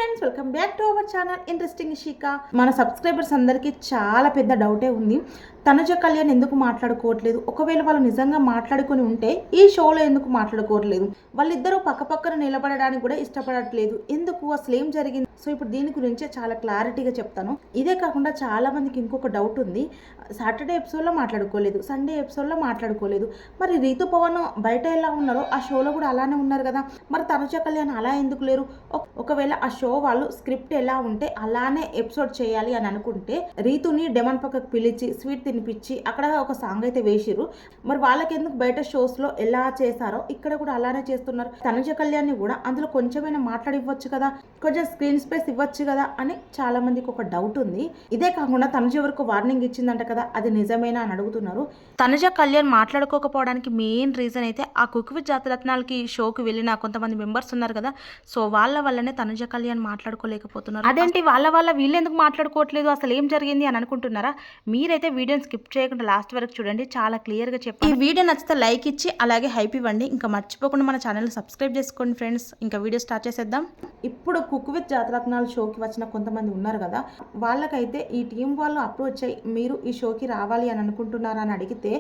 Friends, welcome back to our channel interesting Ishika. మన subscribers అందరికీ చాలా పెద్ద డౌటే ఉంది, తనుజ కళ్యాణ్ ఎందుకు మాట్లాడుకోవట్లేదు, ఒకవేళ వాళ్ళు నిజంగా మాట్లాడుకొని ఉంటే ఈ షోలో ఎందుకు మాట్లాడుకోవట్లేదు, వాళ్ళిద్దరూ పక్కపక్కన నిలబడడానికి కూడా ఇష్టపడట్లేదు, ఎందుకు, అసలు ఏం జరిగింది? సో ఇప్పుడు దీని గురించి చాలా క్లారిటీగా చెప్తాను. ఇదే కాకుండా చాలా మందికి ఇంకొక డౌట్ ఉంది, సాటర్డే ఎపిసోడ్లో మాట్లాడుకోలేదు, సండే ఎపిసోడ్లో మాట్లాడుకోలేదు, మరి రీతు పవన్ బయట ఎలా ఉన్నారో ఆ షోలో కూడా అలానే ఉన్నారు కదా, మరి తనుజ కళ్యాణ్ అలా ఎందుకు లేరు? ఒకవేళ ఆ షో వాళ్ళు స్క్రిప్ట్ ఎలా ఉంటే అలానే ఎపిసోడ్ చేయాలి అని అనుకుంటే రీతుని డెమన్ పక్కకు పిలిచి స్వీట్ తినిపించి అక్కడ ఒక సాంగ్ అయితే వేసిరు, మరి వాళ్ళకి ఎందుకు బయట షోస్ లో ఎలా చేశారో ఇక్కడ కూడా అలానే చేస్తున్నారు? తనుజ కళ్యాణ్ కూడా అందులో కొంచెమైనా మాట్లాడివ్వచ్చు కదా, కొంచెం స్క్రీన్ స్పేస్ ఇవ్వచ్చు కదా అని చాలా మందికి ఒక డౌట్ ఉంది. ఇదే కాకుండా తనుజ వరకు వార్నింగ్ ఇచ్చిందంట కదా, అది నిజమేనా అని అడుగుతున్నారు. తనుజ కళ్యాణ్ మాట్లాడుకోకపోవడానికి మెయిన్ రీజన్ అయితే ఆ కుక్ విత్ జాతరత్నాలకి షోకి వెళ్ళిన కొంతమంది మెంబర్స్ ఉన్నారు కదా, సో వాళ్ళ వల్లనే తనుజ కళ్యాణ్ మాట్లాడుకోలేకపోతున్నారు. అదేంటి వాళ్ళ వీళ్ళు ఎందుకు మాట్లాడుకోవట్లేదు, అసలు ఏం జరిగింది అని అనుకుంటున్నారా? మీరైతే వీడియోని స్కిప్ చేయకుండా లాస్ట్ వరకు చూడండి, చాలా క్లియర్గా చెప్పండి. ఈ వీడియో నచ్చితే లైక్ ఇచ్చి అలాగే హైప్ ఇవ్వండి, ఇంకా మర్చిపోకుండా మన ఛానల్ సబ్స్క్రైబ్ చేసుకోండి ఫ్రెండ్స్. ఇంకా వీడియో స్టార్ట్ చేసేద్దాం. ఇప్పుడు కుక్ విత్ జాతరత్నాలు షోకి వచ్చిన కొంతమంది ఉన్నారు కదా, వాళ్ళకైతే ఈ టీం వాళ్ళు అప్రోచ్ అయ్యి మీరు ఈ షోకి రావాలి అని అనుకుంటున్నారా అని అడిగితే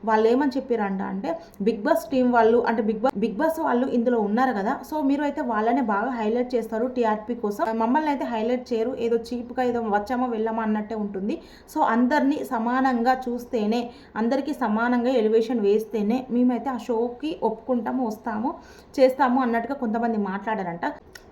వాళ్ళు ఏమని చెప్పారంట అంటే, బిగ్ బాస్ టీం వాళ్ళు అంటే బిగ్ బాస్ వాళ్ళు ఇందులో ఉన్నారు కదా, సో మీరు అయితే వాళ్ళనే బాగా హైలైట్ చేస్తారు టీఆర్పీ కోసం, మమ్మల్ని అయితే హైలైట్ చేయరు, ఏదో చీప్గా ఏదో వచ్చామో వెళ్ళామా అన్నట్టే ఉంటుంది. సో అందరినీ సమానంగా చూస్తేనే, అందరికీ సమానంగా ఎలివేషన్ వేస్తేనే మేమైతే ఆ షోకి ఒప్పుకుంటాము, వస్తాము, చేస్తాము అన్నట్టుగా కొంతమంది మాట్లాడారంట.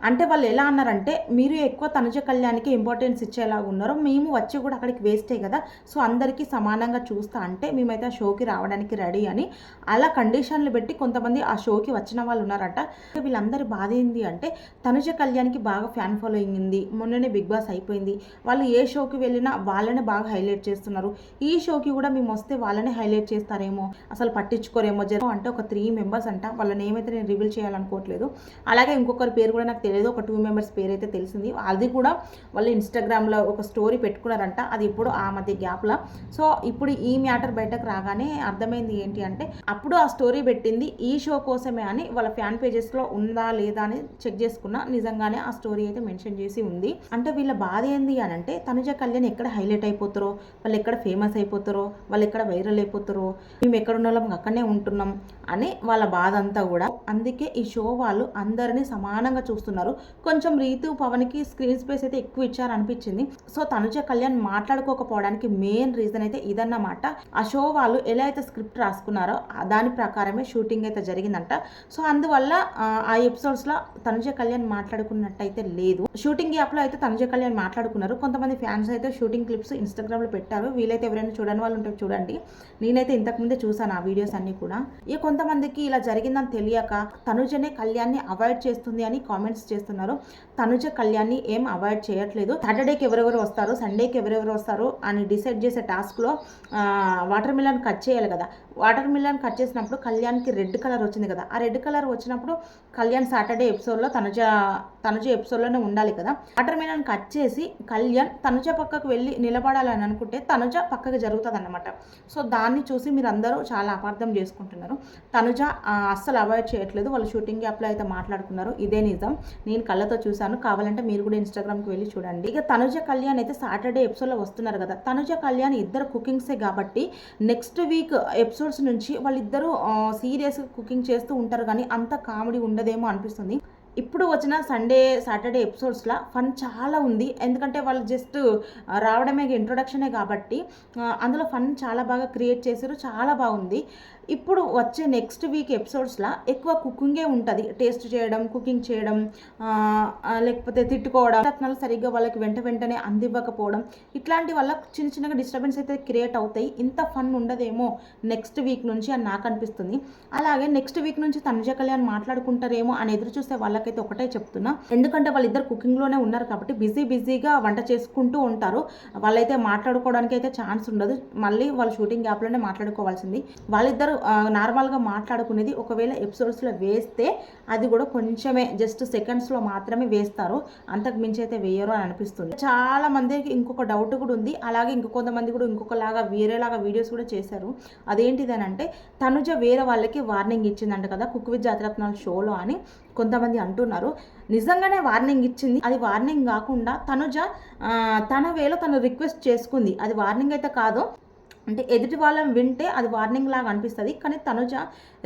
అంటే వాళ్ళు ఎలా అన్నారంటే, మీరు ఎక్కువ తనుజ కళ్యాణ్కి ఇంపార్టెన్స్ ఇచ్చేలాగా ఉన్నారు, మేము వచ్చి కూడా అక్కడికి వేస్టే కదా, సో అందరికీ సమానంగా చూస్తా అంటే మేమైతే ఆ షోకి రావడానికి రెడీ అని అలా కండిషన్లు పెట్టి కొంతమంది ఆ షోకి వచ్చిన వాళ్ళు ఉన్నారంట. వీళ్ళందరి బాధ ఏంది అంటే, తనుజ కళ్యాణ్కి బాగా ఫ్యాన్ ఫాలోయింగ్ ఉంది, మొన్ననే బిగ్ బాస్ అయిపోయింది, వాళ్ళు ఏ షోకి వెళ్ళినా వాళ్ళనే బాగా హైలైట్ చేస్తున్నారు, ఈ షోకి కూడా మేము వస్తే వాళ్ళనే హైలైట్ చేస్తారేమో, అసలు పట్టించుకోరేమో అంటే ఒక 3 మెంబర్స్ అంట, వాళ్ళని ఏమైతే నేను రివీల్ చేయాలనుకోవట్లేదు. అలాగే ఇంకొకరి పేరు కూడా నాకు తెలియదు, ఒక 2 మెంబర్స్ పేరు అయితే తెలిసింది, అది కూడా వాళ్ళు ఇన్స్టాగ్రామ్లో ఒక స్టోరీ పెట్టుకున్నారంట, అది ఇప్పుడు ఆ మధ్య గ్యాప్లో. సో ఇప్పుడు ఈ మ్యాటర్ బయటకు రాగానే అర్థమైంది ఏంటి అంటే, అప్పుడు ఆ స్టోరీ పెట్టింది ఈ షో కోసమే అని వాళ్ళ ఫ్యాన్ పేజెస్లో ఉందా లేదా అని చెక్ చేసుకున్నా, నిజంగానే ఆ స్టోరీ అయితే మెన్షన్ చేసి ఉంది. అంటే వీళ్ళ బాధ ఏంది అని అంటే, తనుజ కళ్యాణ్ ఎక్కడ హైలైట్ అయిపోతారో, వాళ్ళు ఎక్కడ ఫేమస్ అయిపోతారో, వాళ్ళు ఎక్కడ వైరల్ అయిపోతారో, మేము ఎక్కడ ఉన్న వాళ్ళం అక్కడనే ఉంటున్నాం అని వాళ్ళ బాధ అంతా కూడా. అందుకే ఈ షో వాళ్ళు అందరినీ సమానంగా చూస్తున్నారు. కొంచెం రీతు పవన్కి స్క్రీన్ స్పేస్ అయితే ఎక్కువ ఇచ్చారనిపించింది. సో తనుజ కళ్యాణ్ మాట్లాడుకోకపోవడానికి మెయిన్ రీజన్ అయితే ఇదన్నమాట. ఆ షో వాళ్ళు ఎలా అయితే స్క్రిప్ట్ రాసుకున్నారో దాని ప్రకారమే షూటింగ్ అయితే జరిగిందంట. సో అందువల్ల ఆ ఎపిసోడ్స్లో తనుజ కళ్యాణ్ మాట్లాడుకున్నట్టయితే లేదు. షూటింగ్ యాప్లో అయితే తనుజ కళ్యాణ్ మాట్లాడుకున్నారు. కొంతమంది ఫ్యాన్స్ అయితే షూటింగ్ క్లిప్స్ ఇన్స్టాగ్రామ్లో పెట్టారు, వీలైతే ఎవరైనా చూడని వాళ్ళు ఉంటే చూడండి. నేనైతే ఇంతకుముందే చూసాను ఆ వీడియోస్ అన్ని కూడా. ఇక కొంతమందికి ఇలా జరిగిందని తెలియక తనుజనే కళ్యాణ్ని అవాయిడ్ చేస్తుంది అని కామెంట్స్ చేస్తున్నారు. తనుజ కళ్యాణ్ని ఏం అవాయిడ్ చేయట్లేదు. సాటర్డేకి ఎవరెవరు వస్తారు, సండేకి ఎవరెవరు వస్తారు అని డిసైడ్ చేసే టాస్క్లో వాటర్ మిలన్ కట్ చేయాలి కదా, వాటర్ మిలన్ కట్ చేసినప్పుడు కళ్యాణ్కి రెడ్ కలర్ వచ్చింది కదా, ఆ రెడ్ కలర్ వచ్చినప్పుడు కళ్యాణ్ సాటర్డే ఎపిసోడ్లో తనుజ ఎపిసోడ్లోనే ఉండాలి కదా. వాటర్ మిలన్ కట్ చేసి కళ్యాణ్ తనుజ పక్కకు వెళ్ళి నిలబడాలని అనుకుంటే తనుజ పక్కకు జరుగుతుంది అన్నమాట. సో దాన్ని చూసి మీరు అందరూ చాలా అపార్థం చేసుకుంటున్నారు. తనుజ అస్సలు అవాయిడ్ చేయట్లేదు, వాళ్ళు షూటింగ్ యాప్లో అయితే మాట్లాడుకున్నారు, ఇదే నిజం, నేను కళ్ళతో చూశాను, కావాలంటే మీరు కూడా ఇన్స్టాగ్రామ్కి వెళ్ళి చూడండి. ఇక తనుజ కళ్యాణ్ అయితే సాటర్డే ఎపిసోడ్లో వస్తున్నారు కదా, తనుజ కళ్యాణ్ ఇద్దరు కుకింగ్సే కాబట్టి నెక్స్ట్ వీక్ ఎపిసోడ్స్ నుంచి వాళ్ళిద్దరూ సీరియస్గా కుకింగ్ చేస్తూ ఉంటారు, కానీ అంత కామెడీ ఉండదేమో అనిపిస్తుంది. ఇప్పుడు వచ్చిన సాటర్డే ఎపిసోడ్స్లో ఫన్ చాలా ఉంది, ఎందుకంటే వాళ్ళు జస్ట్ రావడమే ఇంట్రొడక్షనే కాబట్టి అందులో ఫన్ చాలా బాగా క్రియేట్ చేశారు, చాలా బాగుంది. ఇప్పుడు వచ్చే నెక్స్ట్ వీక్ ఎపిసోడ్స్లో ఎక్కువ కుకింగే ఉంటుంది, టేస్ట్ చేయడం, కుకింగ్ చేయడం, లేకపోతే తిట్టుకోవడం, రత్నాలు సరిగ్గా వాళ్ళకి వెంటనే అందివ్వకపోవడం, ఇట్లాంటి వల్ల చిన్నగా డిస్టర్బెన్స్ అయితే క్రియేట్ అవుతాయి. ఇంత ఫన్ ఉండదేమో నెక్స్ట్ వీక్ నుంచి అని నాకు అనిపిస్తుంది. అలాగే నెక్స్ట్ వీక్ నుంచి తనుజ కళ్యాణ్ మాట్లాడుకుంటారేమో అని ఎదురు చూస్తే వాళ్ళకైతే ఒకటే చెప్తున్నా, ఎందుకంటే వాళ్ళిద్దరు కుకింగ్లోనే ఉన్నారు కాబట్టి బిజీగా వంట చేసుకుంటూ ఉంటారు, వాళ్ళైతే మాట్లాడుకోవడానికి అయితే ఛాన్స్ ఉండదు, మళ్ళీ వాళ్ళు షూటింగ్ యాప్లోనే మాట్లాడుకోవాల్సింది. వాళ్ళిద్దరు అందరూ నార్మల్గా మాట్లాడుకునేది ఒకవేళ ఎపిసోడ్స్లో వేస్తే అది కూడా కొంచెమే జస్ట్ సెకండ్స్లో మాత్రమే వేస్తారు, అంతకు మించి అయితే వేయరు అని అనిపిస్తుంది. చాలా మందికి ఇంకొక డౌట్ కూడా ఉంది, అలాగే ఇంకొంతమంది కూడా ఇంకొకలాగా వేరేలాగా వీడియోస్ కూడా చేశారు. అదేంటిదని అంటే తనుజ వేరే వాళ్ళకి వార్నింగ్ ఇచ్చిందంట కదా కుక్ విత్ జాతిరత్నాలు షోలో అని కొంతమంది అంటున్నారు. నిజంగానే వార్నింగ్ ఇచ్చింది. అది వార్నింగ్ కాకుండా తనుజ తన వేలో తను రిక్వెస్ట్ చేసుకుంది. అది వార్నింగ్ అయితే కాదు, అంటే ఎదుటి వాళ్ళని వింటే అది వార్నింగ్ లాగా అనిపిస్తుంది. కానీ తనుజ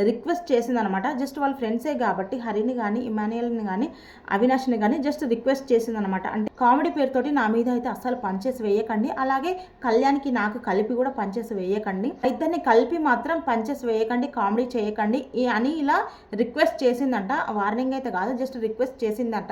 రిక్వెస్ట్ చేసిందనమాట. జస్ట్ వాళ్ళ ఫ్రెండ్సే కాబట్టి హరిని కానీ ఇమాన్యుయల్ని కానీ అవినాష్ని కానీ జస్ట్ రిక్వెస్ట్ చేసిందనమాట. అంటే కామెడీ పేరుతోటి నా మీద అయితే అస్సలు పంచేసి వేయకండి, అలాగే కళ్యాణ్కి నాకు కలిపి కూడా పంచేసి వేయకండి, ఇద్దరిని కలిపి మాత్రం పంచేసి వేయకండి, కామెడీ చేయకండి అని ఇలా రిక్వెస్ట్ చేసిందంట. వార్నింగ్ అయితే కాదు, జస్ట్ రిక్వెస్ట్ చేసిందంట.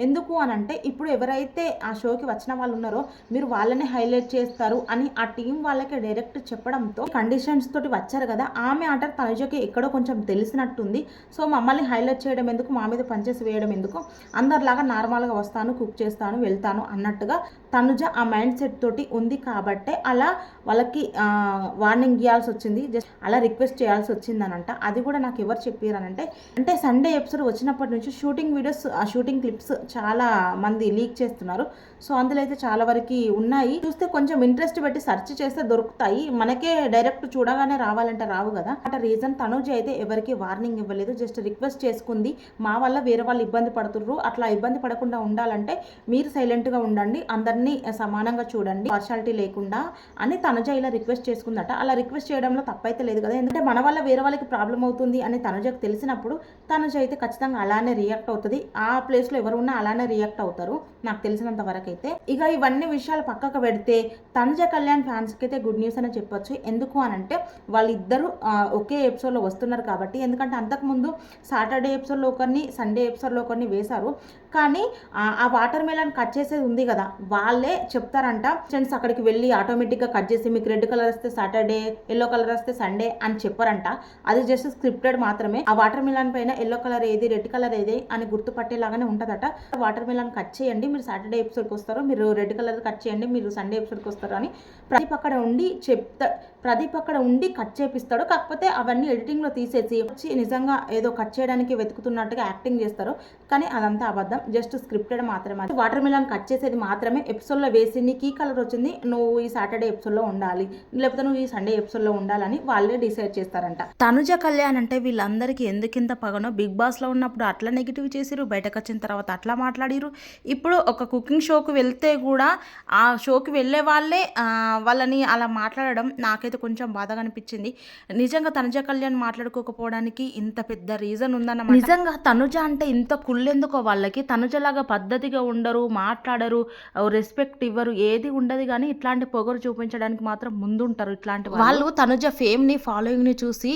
ఎందుకు అని అంటే ఇప్పుడు ఎవరైతే ఆ షోకి వచ్చిన వాళ్ళు ఉన్నారో మీరు వాళ్ళని హైలైట్ చేస్తారు అని ఆ టీం వాళ్ళకి డైరెక్ట్ చెప్పడంతో కండిషన్స్ తోటి వచ్చారు కదా, ఆమె ఆర్డర్ తనుజకి ఎక్కడో కొంచెం తెలిసినట్టుంది. సో మమ్మల్ని హైలైట్ చేయడం ఎందుకు, మా మీద పంచేసి వేయడం ఎందుకు, అందరిలాగా నార్మల్గా వస్తాను, కుక్ చేస్తాను, వెళ్తాను అన్నట్టుగా తనుజ ఆ మైండ్ సెట్ తోటి ఉంది కాబట్టే అలా వాళ్ళకి వార్నింగ్ ఇవ్వాల్సి వచ్చింది, జస్ట్ అలా రిక్వెస్ట్ చేయాల్సి వచ్చిందనంట. అది కూడా నాకు ఎవరు చెప్పారనంటే అంటే సండే ఎపిసోడ్ వచ్చినప్పటి నుంచి షూటింగ్ వీడియోస్, ఆ షూటింగ్ క్లిప్స్ చాలా మంది లీక్ చేస్తున్నారు. సో అందులో అయితే చాలా వరకు ఉన్నాయి, చూస్తే కొంచెం ఇంట్రెస్ట్ పెట్టి సెర్చ్ చేస్తే దొరుకుతాయి. మనకే డైరెక్ట్ చూడగానే రావాలంటే రావు కదా. అంటే రీజన్ తనుజ అయితే ఎవరికి వార్నింగ్ ఇవ్వలేదు, జస్ట్ రిక్వెస్ట్ చేసుకుంది. మా వల్ల వేరే వాళ్ళు ఇబ్బంది పడుతుర్రు, అట్లా ఇబ్బంది పడకుండా ఉండాలంటే మీరు సైలెంట్గా ఉండండి, అందరినీ సమానంగా చూడండి, పార్షాలిటీ లేకుండా అని తనుజ ఇలా రిక్వెస్ట్ చేసుకుందట. అలా రిక్వెస్ట్ చేయడంలో తప్పైతే లేదు కదా, ఎందుకంటే మన వల్ల వేరే వాళ్ళకి ప్రాబ్లం అవుతుంది అని తనుజకు తెలిసినప్పుడు తనుజ అయితే ఖచ్చితంగా అలానే రియాక్ట్ అవుతుంది. ఆ ప్లేస్లో ఎవరు ఉన్నా అలానే రియాక్ట్ అవుతారు నాకు తెలిసినంత వరకు అయితే. ఇక ఇవన్నీ విషయాలు పక్కకు పెడితే తనుజ కళ్యాణ్ ఫ్యాన్స్కి అయితే గుడ్ న్యూస్ అని చెప్పొచ్చు. ఎందుకు అని అంటే వాళ్ళిద్దరూ ఒకే ఎపిసోడ్లో వస్తున్నారు కాబట్టి. ఎందుకంటే అంతకుముందు సాటర్డే ఎపిసోడ్లో ఒకరిని, సండే ఎపిసోడ్లో ఒకరిని వేశారు. కానీ ఆ వాటర్ మెలన్ కట్ చేసేది ఉంది కదా, వాళ్ళే చెప్తారంట ఫ్రెండ్స్ అక్కడికి వెళ్ళి ఆటోమేటిక్గా కట్ చేసి మీకు రెడ్ కలర్ వస్తే సాటర్డే, ఎల్లో కలర్ వస్తే సండే అని చెప్పారంట. అది జస్ట్ స్క్రిప్టెడ్ మాత్రమే. ఆ వాటర్ మెలన్ పైన ఎల్లో కలర్ ఏది, రెడ్ కలర్ ఏది అని గుర్తుపట్టేలాగానే ఉంటుందట. వాటర్ మెలన్ కట్ చేయండి, మీరు సాటర్డే ఎపిసోడ్కి వస్తారు, మీరు రెడ్ కలర్ కట్ చేయండి, మీరు సండే ఎపిసోడ్కి వస్తారు అని ప్రదీప్ అక్కడ ఉండి ప్రదీప్ అక్కడ ఉండి కట్ చేపిస్తాడు. కాకపోతే అవన్నీ ఎడిటింగ్లో తీసేసి వచ్చి నిజంగా ఏదో కట్ చేయడానికి వెతుకుతున్నట్టుగా యాక్టింగ్ చేస్తారు. కానీ అదంతా అబద్ధం, జస్ట్ స్క్రిప్టెడ్ మాత్రమే. వాటర్ మిలన్ కట్ చేసేది మాత్రమే. ఎపిసోడ్లో వేసి నీకు ఈ కలర్ వచ్చింది, నువ్వు ఈ సాటర్డే ఎపిసోడ్లో ఉండాలి, లేకపోతే నువ్వు ఈ సండే ఎపిసోడ్లో ఉండాలని వాళ్ళే డిసైడ్ చేస్తారంట. తనుజ కళ్యాణ్ అంటే వీళ్ళందరికీ ఎందుకింత పగనో, బిగ్ బాస్లో ఉన్నప్పుడు అట్లా నెగిటివ్ చేసిరు, బయటకు వచ్చిన తర్వాత అట్లా మాట్లాడిరు. ఇప్పుడు ఒక కుకింగ్ షోకి వెళ్తే కూడా ఆ షోకి వెళ్ళే వాళ్ళే వాళ్ళని అలా మాట్లాడడం నాకైతే కొంచెం బాధగా అనిపించింది. నిజంగా తనుజ కళ్యాణ్ మాట్లాడుకోకపోవడానికి ఇంత పెద్ద రీజన్ ఉందన్నమాట. నిజంగా తనుజ అంటే ఇంత కుళ్ళెందుకో వాళ్ళకి. తనుజలాగా పద్ధతిగా ఉండరు, మాట్లాడరు, రెస్పెక్ట్ ఇవ్వరు, ఏది ఉండదు. కానీ ఇట్లాంటి పొగరు చూపించడానికి మాత్రం ముందుంటారు ఇట్లాంటి వాళ్ళు. తనుజ ఫేమ్ని, ఫాలోయింగ్ని చూసి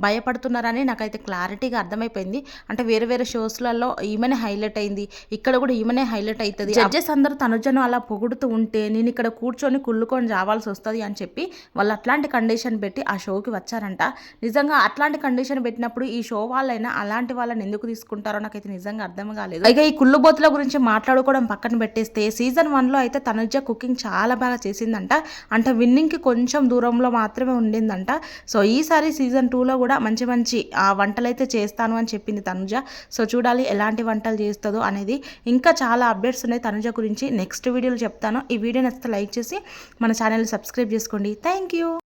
భయపడుతున్నారని నాకైతే క్లారిటీగా అర్థమైపోయింది. అంటే వేరే వేరే షోస్లలో ఈమెనే హైలైట్ అయింది, ఇక్కడ కూడా ఈమెనే హైలైట్ అవుతుంది. జడ్జెస్ అందరూ తనుజను అలా పొగుడుతూ ఉంటే నేను ఇక్కడ కూర్చొని కుళ్ళుకొని రావాల్సి వస్తుంది అని చెప్పి వాళ్ళు అట్లాంటి కండిషన్ పెట్టి ఆ షోకి వచ్చారంట. నిజంగా అట్లాంటి కండిషన్ పెట్టినప్పుడు ఈ షో వాళ్ళైనా అలాంటి వాళ్ళని ఎందుకు తీసుకుంటారో నాకైతే నిజంగా అర్థం కాలేదు. ఇక ఈ కుళ్ళుబోతుల గురించి మాట్లాడుకోవడం పక్కన పెట్టేస్తే సీజన్ 1లో అయితే తనుజ కుకింగ్ చాలా బాగా చేసిందంట. అంటే విన్నింగ్కి కొంచెం దూరంలో మాత్రమే ఉండిందంట. సో ఈసారి సీజన్ 2లో కూడా మంచి మంచి వంటలు అయితే చేస్తాను అని చెప్పింది తనుజ. సో చూడాలి ఎలాంటి వంటలు చేస్తుందో అనేది. ఇంకా చాలా అప్డేట్స్ ఉన్నాయి తనుజ గురించి, నెక్స్ట్ వీడియోలో చెప్తాను. ఈ వీడియో నచ్చితే లైక్ చేసి మన ఛానల్ని సబ్స్క్రైబ్ చేసుకోండి. Thank you.